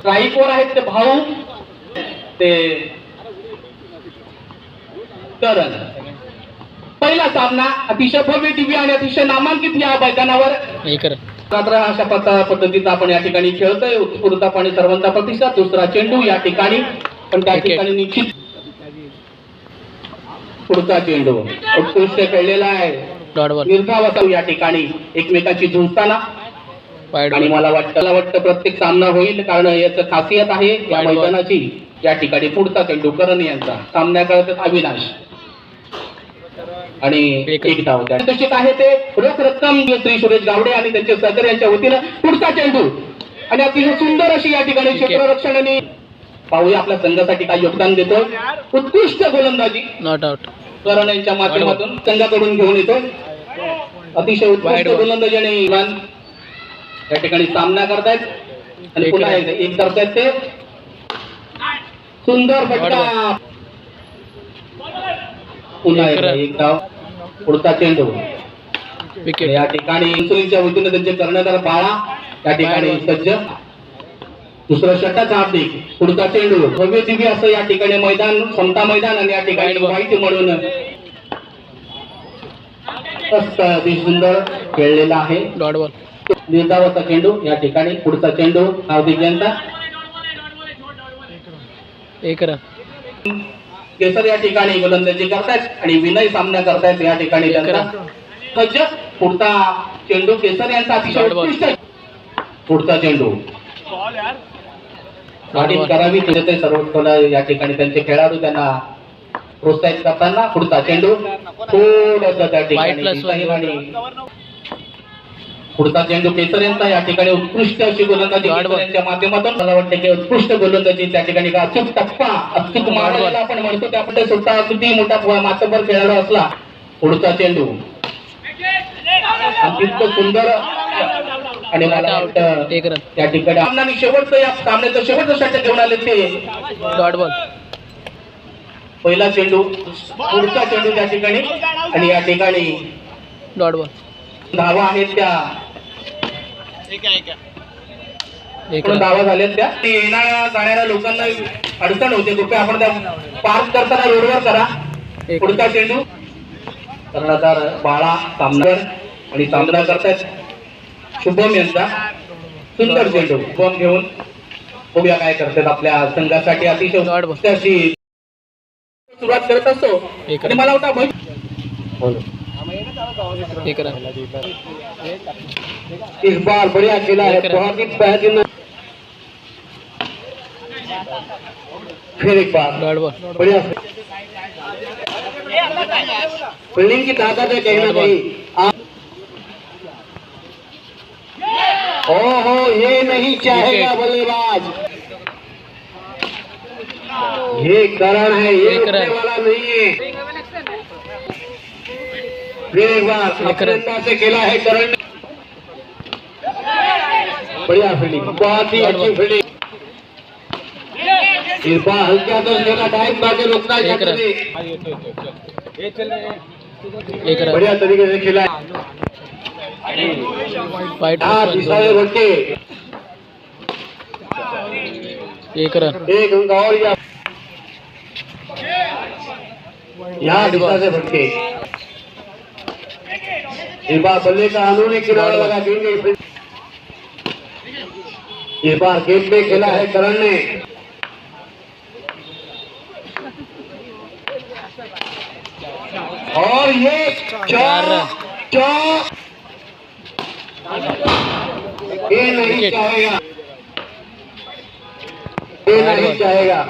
स्ट्राईकवर आहेत ते भाऊ ते करण. पहिला सामना अतिशय भव्य दिव्य आणि अतिशय नामांकित या मैदानावर अशा पद्धतीचा आपण या ठिकाणी खेळतोय. उत्स्फूर्तपणे सर्वांचा प्रतिसाद. दुसरा चेंडू या ठिकाणी पण त्या ठिकाणी निश्चित पुढचा चेंडू उत्कृष्ट खेळलेला आहे. निर्धाव या ठिकाणी एकमेकांची झुंजताना आणि मला वाटतं प्रत्येक सामना होईल कारण याचं खासियत आहे या मैदानाची. या ठिकाणी पुढचा चेंडू करण यांचा सामना करतात अविनाश आणि एक धाव तशीच आहे ते रोख रक्कम श्री सुरेश गावडे आणि त्यांचे सहकारी यांच्या वतीनं पुढचा चेंडू आणि अतिशय सुंदर अशी या ठिकाणी क्षेत्ररक्षणाने पाहूया आपल्या संघासाठी काय योगदान देतो. उत्कृष्ट गोलंदाजी नॉट आउट करण यांच्या माध्यमातून संघाकडून घेऊन येतो. अतिशय उत्कृष्ट गोलंदाजी आणि या ठिकाणी सामना करतायत आणि पुन्हा एक करतायत ते सुंदर फटका. पुन्हा एक धाव पुढचा चेंडू या ठिकाणी इन्सुलिनच्या वतीने त्यांचे कर्णधार बाळा या ठिकाणी सज्ज. दुसरा षटक हार्दिक पुढचा चेंडू भव्य दिव्य असं या ठिकाणी मैदान समता मैदान आणि या ठिकाणी माहिती म्हणून सुंदर खेळलेला आहे. निर्धावाचा चेंडू या ठिकाणी पुढचा चेंडू हार्दिक यांचा एक केसर या ठिकाणी गोलंदाजी करतायत आणि विनय सामना करतायत या ठिकाणी त्यांचा सज्ज. पुढचा चेंडू केसर यांचा अतिशय उत्कृष्ट पुढचा चेंडू करावी सर्व या ठिकाणी त्यांचे खेळाडू त्यांना प्रोत्साहित करताना. पुढचा चेंडू थोडंसं त्या ठिकाणी पुढचा चेंडू केसर यांचा या ठिकाणी उत्कृष्ट अशी गोलंदाजी यांच्या माध्यमातून मला वाटतं की उत्कृष्ट गोलंदाजी त्या ठिकाणी अचूक टप्पा अचूक मारायला आपण म्हणतो त्यामध्ये सुद्धा किती मोठा मातबर खेळाडू असला. पुढचा चेंडू अतिशय सुंदर आणि मला वाटतं त्या ठिकाणी शेवटचं या सामन्याचं शेवटचं षटक घेऊन आले ते डॉट बॉल. पहिला चेंडू पुढचा चेंडू त्या ठिकाणी आणि या ठिकाणी डॉट बॉल. धावा आहेत त्या धावा झाल्यात त्या येणाऱ्या जाणाऱ्या लोकांना अडचण होते. कृपया आपण त्या पार्क करताना रोडवर करा. पुढचा चेंडू कर्णधार बाळा सामनार आणि सामना करतायत शुभम यांचा सुंदर चेंडू. शुभम घेऊन बघूया काय करतात आपल्या संघासाठी. अतिशय अशी सुरुवात करत असतो आणि मला वाटतं इस बार बढ़िया खेला है बहुत ही बेहतरीन. फिर एक बार बढ़िया फील्डिंग की ताकत है कहीं ना कहीं. ओहो ये नहीं चाहेगा बल्लेबाज. ये करण है ये उठने वाला नहीं है. फिर एक बार से खेला है करण ने. बढ़िया फील्डिंग बहुत ही अच्छी फील्डिंग. इस बार हल्का तो देना टाइम बाकी रुकना चाहिए. बढ़िया तरीके से खेला दिशा से भटके एक अंक और यहाँ दिशा से भटके. इस बार बल्ले का अंदरूनी किनारा लगा देंगे. इस बार गेट में खेला है करण ने. और ये ये नहीं चाहेगा ये नहीं चाहेगा.